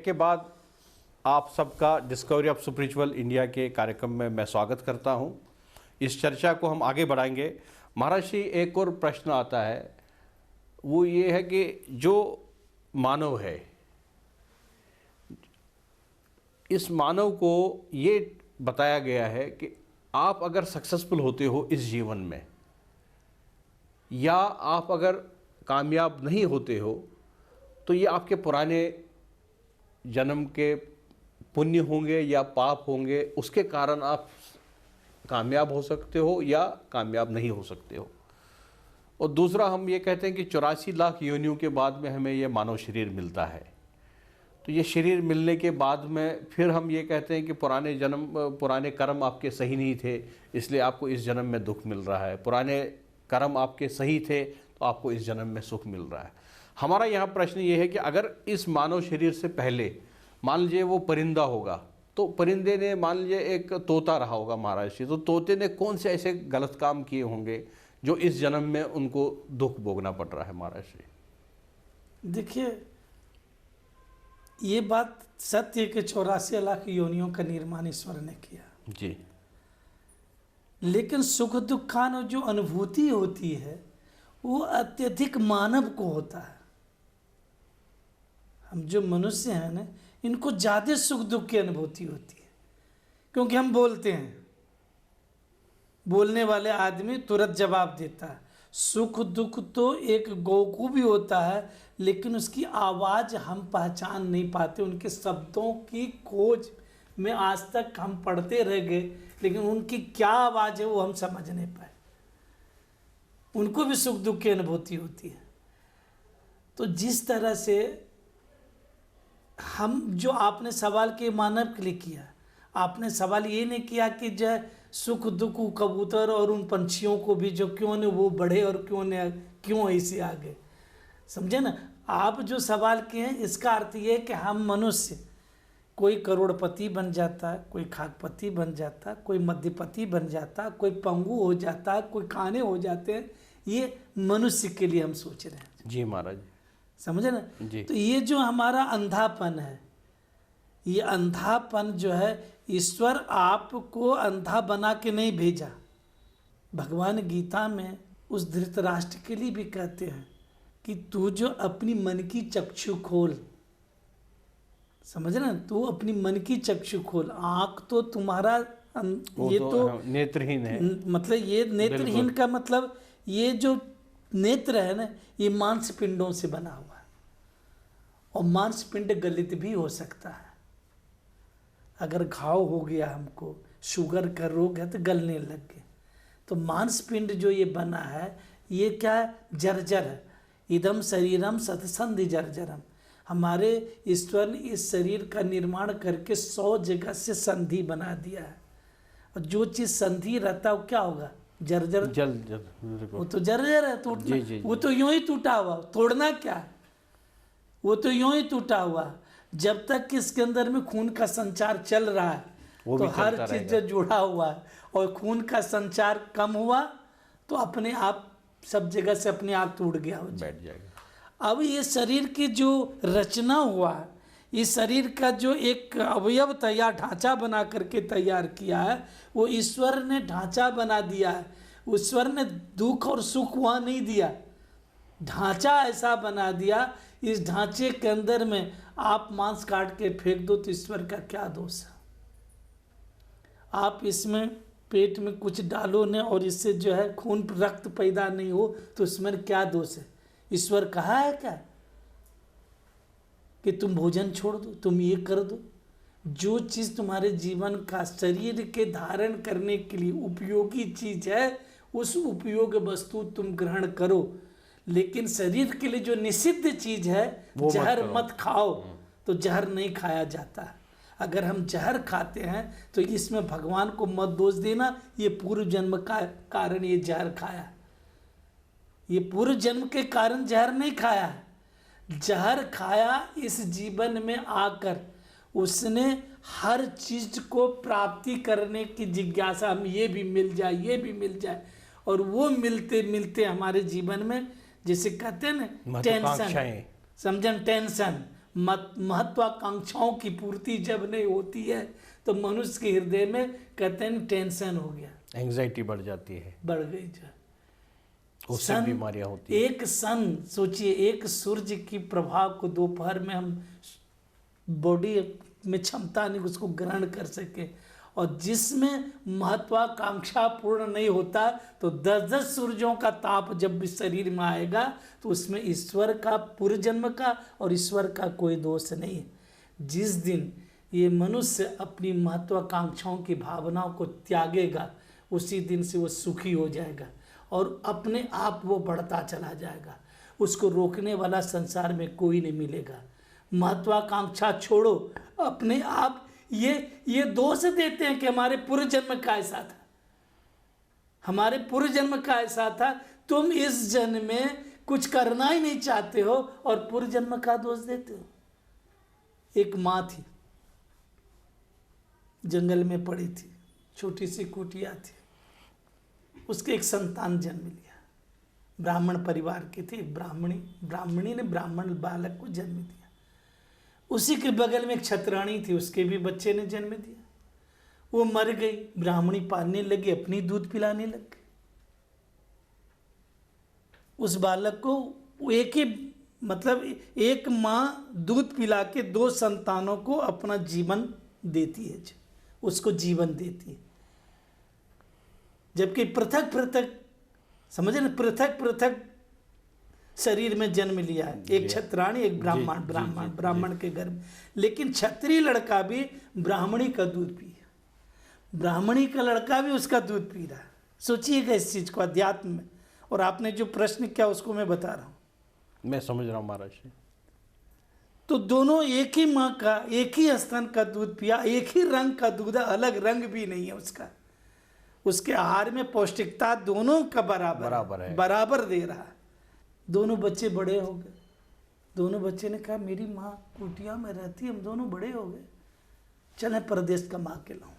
Break के बाद आप सबका डिस्कवरी ऑफ स्पिरिचुअल इंडिया के कार्यक्रम में मैं स्वागत करता हूं। इस चर्चा को हम आगे बढ़ाएंगे। महाराज जी, एक और प्रश्न आता है, वो ये है कि जो मानव है, इस मानव को ये बताया गया है कि आप अगर सक्सेसफुल होते हो इस जीवन में, या आप अगर कामयाब नहीं होते हो, तो ये आपके पुराने जन्म के पुण्य होंगे या पाप होंगे, उसके कारण आप कामयाब हो सकते हो या कामयाब नहीं हो सकते हो। और दूसरा, हम ये कहते हैं कि 84 लाख योनियों के बाद में हमें ये मानव शरीर मिलता है। तो ये शरीर मिलने के बाद में फिर हम ये कहते हैं कि पुराने कर्म आपके सही नहीं थे, इसलिए आपको इस जन्म में दुख मिल रहा है। पुराने कर्म आपके सही थे तो आपको इस जन्म में सुख मिल रहा है। हमारा यहाँ प्रश्न ये है कि अगर इस मानव शरीर से पहले मान लीजिए वो परिंदा होगा, तो परिंदे ने मान लीजिए एक तोता रहा होगा महाराज जी, तो तोते ने कौन से ऐसे गलत काम किए होंगे जो इस जन्म में उनको दुख भोगना पड़ रहा है महाराज जी? देखिए, ये बात सत्य है कि 84 लाख योनियों का निर्माण ईश्वर ने किया जी, लेकिन सुख दुखान जो अनुभूति होती है वो अत्यधिक मानव को होता है। हम जो मनुष्य हैं ना, इनको ज़्यादा सुख दुख की अनुभूति होती है, क्योंकि हम बोलते हैं, बोलने वाले आदमी तुरंत जवाब देता है। सुख दुख तो एक गौ को भी होता है, लेकिन उसकी आवाज़ हम पहचान नहीं पाते। उनके शब्दों की खोज में आज तक हम पढ़ते रह गए, लेकिन उनकी क्या आवाज़ है वो हम समझ नहीं पाए। उनको भी सुख दुख की अनुभूति होती है। तो जिस तरह से हम, जो आपने सवाल के मानव के लिए किया, आपने सवाल ये नहीं किया कि जो सुख दुख कबूतर और उन पंछियों को भी जो क्यों ने वो बढ़े और क्यों ऐसे आगे, समझे ना। आप जो सवाल किए हैं इसका अर्थ ये है कि हम मनुष्य, कोई करोड़पति बन जाता, कोई खाकपति बन जाता, कोई मध्यपति बन जाता, कोई पंगु हो जाता, कोई खाने हो जाते हैं। ये मनुष्य के लिए हम सोच रहे हैं। जी महाराज, समझे ना। तो ये जो हमारा अंधापन है, ये अंधापन जो है, ईश्वर आपको अंधा बना के नहीं भेजा। भगवान गीता में उस धृतराष्ट्र के लिए भी कहते हैं कि तू जो अपनी मन की चक्षु खोल, समझ ना, तू अपनी मन की चक्षु खोल। आँख तो तुम्हारा ये तो नेत्रहीन है, मतलब ये नेत्रहीन का मतलब ये जो नेत्र है ना, ये मांसपिंडों से बना हुआ है, और मांसपिंड गलित भी हो सकता है। अगर घाव हो गया, हमको शुगर का रोग है तो गलने लग गए, तो मांसपिंड जो ये बना है, ये क्या है? जर्जर है। इदम शरीरम सतसंधि जर्जरम। हमारे ईश्वर ने इस शरीर का निर्माण करके 100 जगह से संधि बना दिया है, और जो चीज़ संधि रहता है वो क्या होगा? जर्जर, वो तो जर्जर है, टूटना। वो तो यूं ही टूटा हुआ, तोड़ना क्या है? वो तो यूं ही टूटा हुआ। जब तक कि इसके अंदर में खून का संचार चल रहा है तो हर चीज जो जुड़ा हुआ है, और खून का संचार कम हुआ तो अपने आप सब जगह से अपने आप टूट गया, बैठ जाएगा। अब ये शरीर की जो रचना हुआ है, इस शरीर का जो एक अवयव तैयार, ढांचा बना करके तैयार किया है, वो ईश्वर ने ढांचा बना दिया है। ईश्वर ने दुख और सुख वहाँ नहीं दिया, ढांचा ऐसा बना दिया। इस ढांचे के अंदर में आप मांस काट के फेंक दो तो ईश्वर का क्या दोष है? आप इसमें पेट में कुछ डालो न और इससे जो है खून रक्त पैदा नहीं हो तो इसमें क्या दोष है? ईश्वर कहा है क्या कि तुम भोजन छोड़ दो, तुम ये कर दो? जो चीज़ तुम्हारे जीवन का, शरीर के धारण करने के लिए उपयोगी चीज़ है, उस उपयोग वस्तु तुम ग्रहण करो। लेकिन शरीर के लिए जो निषिद्ध चीज़ है, जहर मत खाओ, तो जहर नहीं खाया जाता। अगर हम जहर खाते हैं तो इसमें भगवान को मत दोष देना, ये पूर्व जन्म का कारण ये जहर खाया, ये पूर्व जन्म के कारण जहर नहीं खाया है। जहर खाया इस जीवन में आकर उसने हर चीज को प्राप्ति करने की जिज्ञासा, हम ये भी मिल जाए, ये भी मिल जाए, और वो मिलते मिलते हमारे जीवन में जैसे कहते हैं ना टेंशन, समझन टेंशन, महत्वाकांक्षाओं की पूर्ति जब नहीं होती है तो मनुष्य के हृदय में कहते हैं टेंशन हो गया, एंग्जाइटी बढ़ जाती है, बढ़ गई जो उससे बीमारियां होती है। एक सन सोचिए, एक सूर्य की प्रभाव को दोपहर में हम बॉडी में क्षमता नहीं उसको ग्रहण कर सके, और जिसमें महत्वाकांक्षा पूर्ण नहीं होता तो 10-10 सूर्यों का ताप जब भी शरीर में आएगा तो उसमें ईश्वर का पूर्वजन्म का और ईश्वर का कोई दोष नहीं है। जिस दिन ये मनुष्य अपनी महत्वाकांक्षाओं की भावनाओं को त्यागेगा उसी दिन से वो सुखी हो जाएगा और अपने आप वो बढ़ता चला जाएगा, उसको रोकने वाला संसार में कोई नहीं मिलेगा। महत्वाकांक्षा छोड़ो, अपने आप ये दोष देते हैं कि हमारे पूर्व जन्म का ऐसा था, हमारे पूर्व जन्म का ऐसा था, तुम इस जन्म में कुछ करना ही नहीं चाहते हो और पूर्व जन्म का दोष देते हो। एक माँ थी, जंगल में पड़ी थी, छोटी सी कुटिया थी, उसके एक संतान जन्म लिया, ब्राह्मण परिवार की थी, ब्राह्मणी ने ब्राह्मण बालक को जन्म दिया। उसी के बगल में एक छतरानी थी, उसके भी बच्चे ने जन्म दिया, वो मर गई, ब्राह्मणी पालने लगी, अपनी दूध पिलाने लग गई। उस बालक को एक माँ दूध पिला के 2 संतानों को अपना जीवन देती है, उसको जीवन देती है, जबकि पृथक पृथक समझे ना, पृथक पृथक शरीर में जन्म लिया है, एक छत्राणी एक ब्राह्मण के घर में, लेकिन क्षत्रिय लड़का भी ब्राह्मणी का दूध पिया, ब्राह्मणी का लड़का भी उसका दूध पी रहा है। सोचिएगा इस चीज को अध्यात्म में, और आपने जो प्रश्न किया उसको मैं बता रहा हूँ, मैं समझ रहा हूँ महाराज। तो दोनों एक ही माँ का एक ही स्तन का दूध पिया, एक ही रंग का दूध है, अलग रंग भी नहीं है उसका, उसके आहार में पौष्टिकता दोनों का बराबर दे रहा है। दोनों बच्चे बड़े हो गए, दोनों बच्चे ने कहा मेरी माँ कुटिया में रहती, हम दोनों बड़े हो गए, चले परदेश कमा के लाऊं।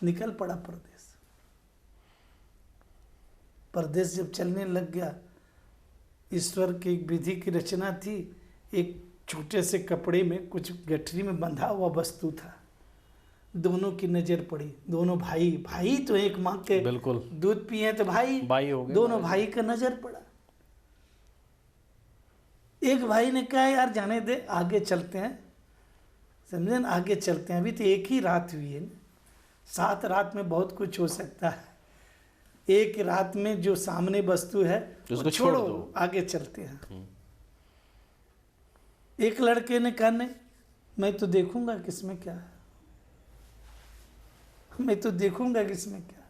निकल पड़ा परदेश। परदेश जब चलने लग गया, ईश्वर की एक विधि की रचना थी, एक छोटे से कपड़े में कुछ गठरी में बंधा हुआ वस्तु था, दोनों की नजर पड़ी, दोनों भाई तो एक माँ के बिल्कुल दूध पिए तो भाई हो गए, दोनों भाई का नजर पड़ा। एक भाई ने कहा यार जाने दे, आगे चलते हैं, समझे ना, आगे चलते हैं, अभी तो एक ही रात हुई है, 7 रात में बहुत कुछ हो सकता है, एक रात में जो सामने वस्तु है उसको छोड़ो, आगे चलते हैं। एक लड़के ने कहा नहीं, मैं तो देखूंगा किसमें क्या है, मैं तो देखूंगा किसमें क्या।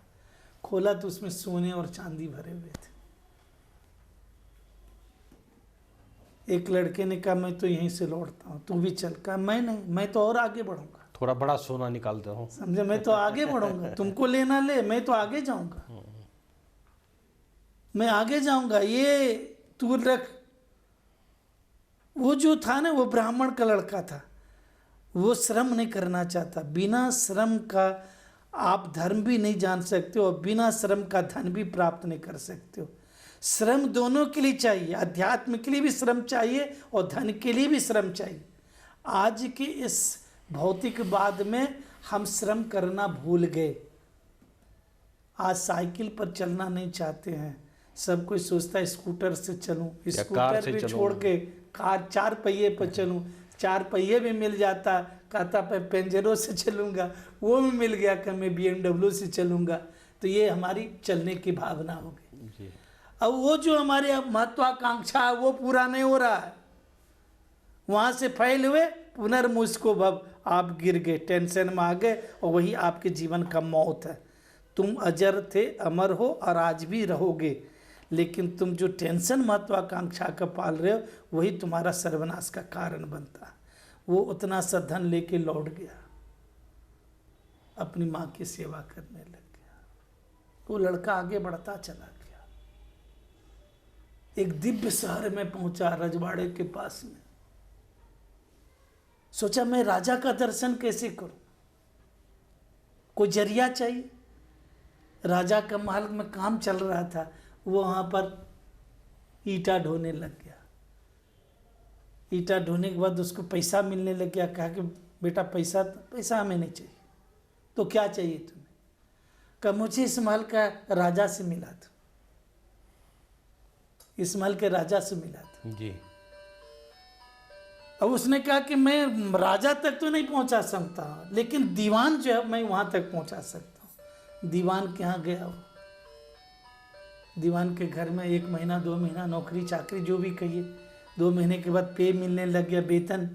खोला तो उसमें सोने और चांदी भरे हुए थे। एक लड़के ने कहा मैं तो यहीं से लौटता हूँ, तू भी चल। कहा मैं नहीं, मैं तो और आगे बढ़ूंगा, थोड़ा बड़ा सोना निकालता हूँ, समझे, मैं तो आगे बढ़ूंगा, तुमको लेना ले, मैं तो आगे जाऊंगा, मैं आगे जाऊंगा, ये तू रख। वो जो था ना, वो ब्राह्मण का लड़का था, वो श्रम नहीं करना चाहता। बिना श्रम का आप धर्म भी नहीं जान सकते हो और बिना श्रम का धन भी प्राप्त नहीं कर सकते हो। श्रम दोनों के लिए चाहिए, अध्यात्म के लिए भी श्रम चाहिए और धन के लिए भी श्रम चाहिए। आज के इस भौतिकवाद में हम श्रम करना भूल गए। आज साइकिल पर चलना नहीं चाहते हैं, सब कोई सोचता है स्कूटर से चलूं, स्कूटर भी छोड़ के कार 4 पहिए पर चलूं, 4 पहिए भी मिल जाता, कहता मैं पेंजरो से चलूंगा, वो भी मिल गया कि मैं BMW से चलूंगा। तो ये हमारी चलने की भावना हो गई। अब वो जो हमारे महत्वाकांक्षा है वो पूरा नहीं हो रहा है, वहां से फैल हुए पुनर्मुस्को भव, आप गिर गए, टेंशन में आ गए और वही आपके जीवन का मौत है। तुम अजर थे, अमर हो और आज भी रहोगे, लेकिन तुम जो टेंशन महत्वाकांक्षा का पाल रहे हो वही तुम्हारा सर्वनाश का कारण बनता है। वो उतना सा धन लेके लौट गया, अपनी माँ की सेवा करने लग गया। वो लड़का आगे बढ़ता चला गया, एक दिव्य शहर में पहुंचा, रजवाड़े के पास में। सोचा मैं राजा का दर्शन कैसे करूं, कोई जरिया चाहिए। राजा का महल में काम चल रहा था, वो वहां पर ईंटा ढोने लग गया। ईटा ढोने के बाद उसको पैसा मिलने लग गया। कहा कि बेटा पैसा हमें नहीं चाहिए, तो क्या चाहिए तुम्हें? कहा मुझे इस महल का राजा से मिला था, इस महल के राजा से मिला था जी। अब उसने कहा कि मैं राजा तक तो नहीं पहुंचा सकता, लेकिन दीवान जो है मैं वहां तक पहुंचा सकता हूँ। दीवान के यहाँ गया वो, दीवान के घर में 1 महीना 2 महीना नौकरी चाकरी जो भी कहिए, 2 महीने के बाद पे मिलने लग गया, वेतन।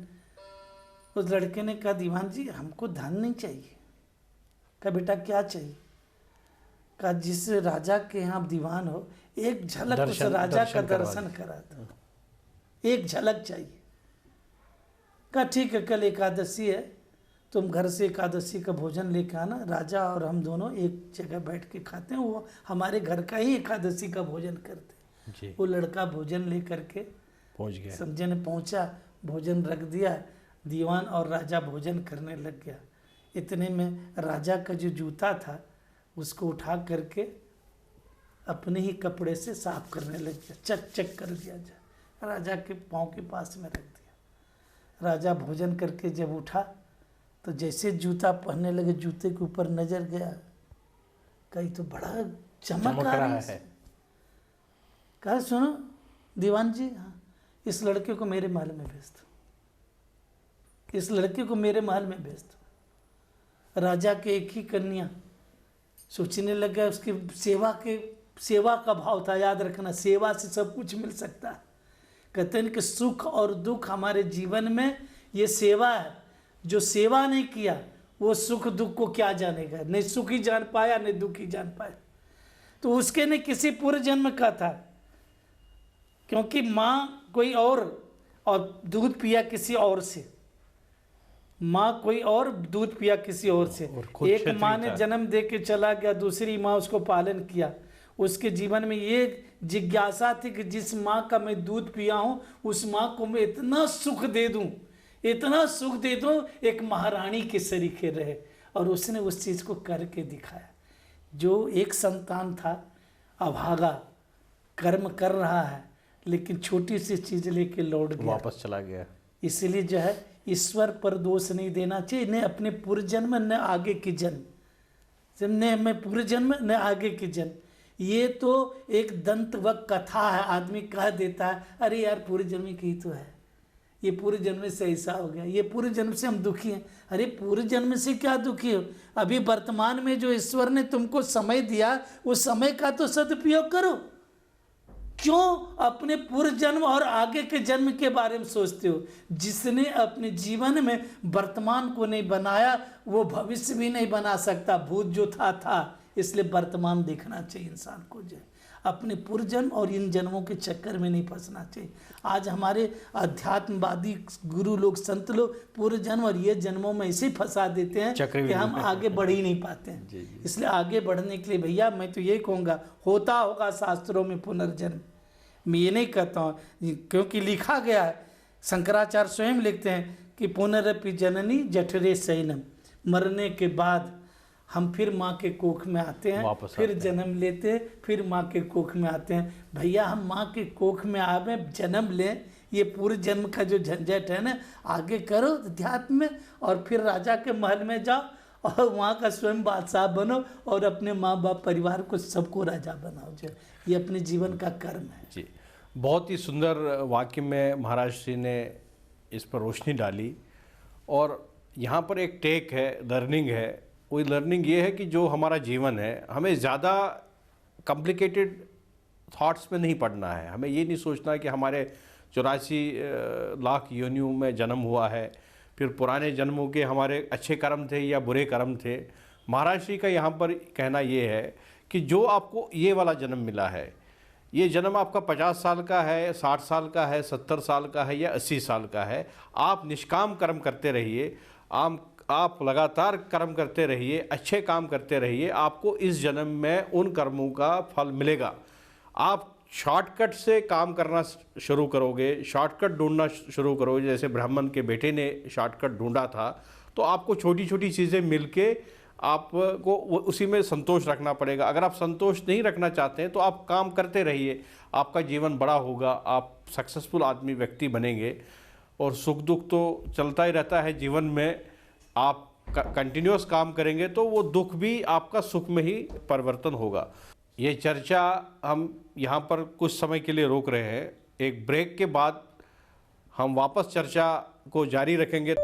उस लड़के ने कहा दीवान जी हमको धन नहीं चाहिए। कहा बेटा क्या चाहिए? कहा जिस राजा के यहाँ दीवान हो, एक झलक उस राजा का दर्शन करा दो, एक झलक चाहिए। कहा ठीक है, कल एकादशी है, तुम घर से एकादशी का भोजन लेके आना, राजा और हम दोनों एक जगह बैठ के खाते हैं, वो हमारे घर का ही एकादशी का भोजन करते हैं जी। वो लड़का भोजन ले करके पहुंच गया, समझे ने पहुंचा, भोजन रख दिया, दीवान और राजा भोजन करने लग गया। इतने में राजा का जो जूता था उसको उठा करके अपने ही कपड़े से साफ करने लग गया, चक चक कर दिया जा, राजा के पाँव के पास में रख दिया। राजा भोजन करके जब उठा तो जैसे जूता पहनने लगे, जूते के ऊपर नजर गया, कहीं तो बड़ा चमक आ रही है। कहा सुनो दीवान जी, हाँ इस लड़के को मेरे महल में भेज दो, इस लड़के को मेरे महल में भेज दो। राजा के एक ही कन्या, सोचने लगा उसके सेवा का भाव था। याद रखना, सेवा से सब कुछ मिल सकता है। कहते हैं कि सुख और दुख हमारे जीवन में ये सेवा है। जो सेवा नहीं किया वो सुख दुख को क्या जानेगा, नहीं सुख ही जान पाया नहीं दुख ही जान पाया। तो उसके ने किसी पूर्व जन्म का था, क्योंकि माँ कोई और दूध पिया किसी और से, माँ कोई और दूध पिया किसी और से। एक माँ ने जन्म दे के चला गया, दूसरी माँ उसको पालन किया। उसके जीवन में ये जिज्ञासा थी कि जिस माँ का मैं दूध पिया हूँ उस माँ को मैं इतना सुख दे दूँ, इतना सुख दे दूँ, एक महारानी के सरीखे रहे। और उसने उस चीज़ को करके दिखाया। जो एक संतान था अभागा, कर्म कर रहा है लेकिन छोटी सी चीज़ लेके लौट गया, वापस चला गया। इसलिए जो है ईश्वर पर दोष नहीं देना चाहिए, न अपने पूर्व जन्म न आगे की जन्म, न मैं पूर्व जन्म न आगे की जन्म। ये तो एक दंतवक कथा है, आदमी कह देता है अरे यार पूर्व जन्म की तो है, ये पूर्व जन्म से ऐसा हो गया, ये पूर्व जन्म से हम दुखी हैं। अरे पूर्व जन्म से क्या दुखी हो, अभी वर्तमान में जो ईश्वर ने तुमको समय दिया उस समय का तो सदुपयोग करो। क्यों अपने पूर्व जन्म और आगे के जन्म के बारे में सोचते हो? जिसने अपने जीवन में वर्तमान को नहीं बनाया वो भविष्य भी नहीं बना सकता। भूत जो था, इसलिए वर्तमान देखना चाहिए इंसान को। जो अपने पूर्व जन्म और इन जन्मों के चक्कर में नहीं फंसना चाहिए। आज हमारे अध्यात्मवादी गुरु लोग, संत लोग पूर्व जन्म और ये जन्मों में ऐसे फंसा देते हैं कि हम आगे बढ़ ही नहीं पाते हैं। इसलिए आगे बढ़ने के लिए भैया मैं तो यही कहूँगा, होता होगा शास्त्रों में पुनर्जन्म, मैं ये नहीं कहता हूँ, क्योंकि लिखा गया है, शंकराचार्य स्वयं लिखते हैं कि पुनरपि जननी जठरे शयनम, मरने के बाद हम फिर माँ के कोख में आते हैं, फिर जन्म लेते हैं, फिर माँ के कोख में आते हैं। भैया हम माँ के कोख में आवे, जन्म लें, ये पूर्व जन्म का जो झंझट है ना आगे करो अध्यात्म में, और फिर राजा के महल में जाओ और वहाँ का स्वयं बादशाह बनो और अपने माँ बाप परिवार को सबको राजा बनाओ। जो ये अपने जीवन का कर्म है जी। बहुत ही सुंदर वाक्य में महाराज श्री ने इस पर रोशनी डाली। और यहाँ पर एक टेक है, लर्निंग है। वही लर्निंग ये है कि जो हमारा जीवन है हमें ज़्यादा कॉम्प्लिकेटेड थॉट्स में नहीं पड़ना है। हमें ये नहीं सोचना कि हमारे 84 लाख योनियों में जन्म हुआ है, फिर पुराने जन्मों के हमारे अच्छे कर्म थे या बुरे कर्म थे। महाराज श्री का यहाँ पर कहना ये है कि जो आपको ये वाला जन्म मिला है, ये जन्म आपका 50 साल का है, 60 साल का है, 70 साल का है या 80 साल का है, आप निष्काम कर्म करते रहिए, आप लगातार कर्म करते रहिए, अच्छे काम करते रहिए। आपको इस जन्म में उन कर्मों का फल मिलेगा। आप शॉर्टकट से काम करना शुरू करोगे, शॉर्टकट ढूंढना शुरू करोगे, जैसे ब्राह्मण के बेटे ने शॉर्टकट ढूंढा था, तो आपको छोटी छोटी चीज़ें मिलके आपको उसी में संतोष रखना पड़ेगा। अगर आप संतोष नहीं रखना चाहते हैं तो आप काम करते रहिए, आपका जीवन बड़ा होगा, आप सक्सेसफुल आदमी व्यक्ति बनेंगे। और सुख दुख तो चलता ही रहता है जीवन में। आप कंटिन्यूअस काम करेंगे तो वो दुख भी आपका सुख में ही परिवर्तन होगा। ये चर्चा हम यहाँ पर कुछ समय के लिए रोक रहे हैं। एक ब्रेक के बाद हम वापस चर्चा को जारी रखेंगे।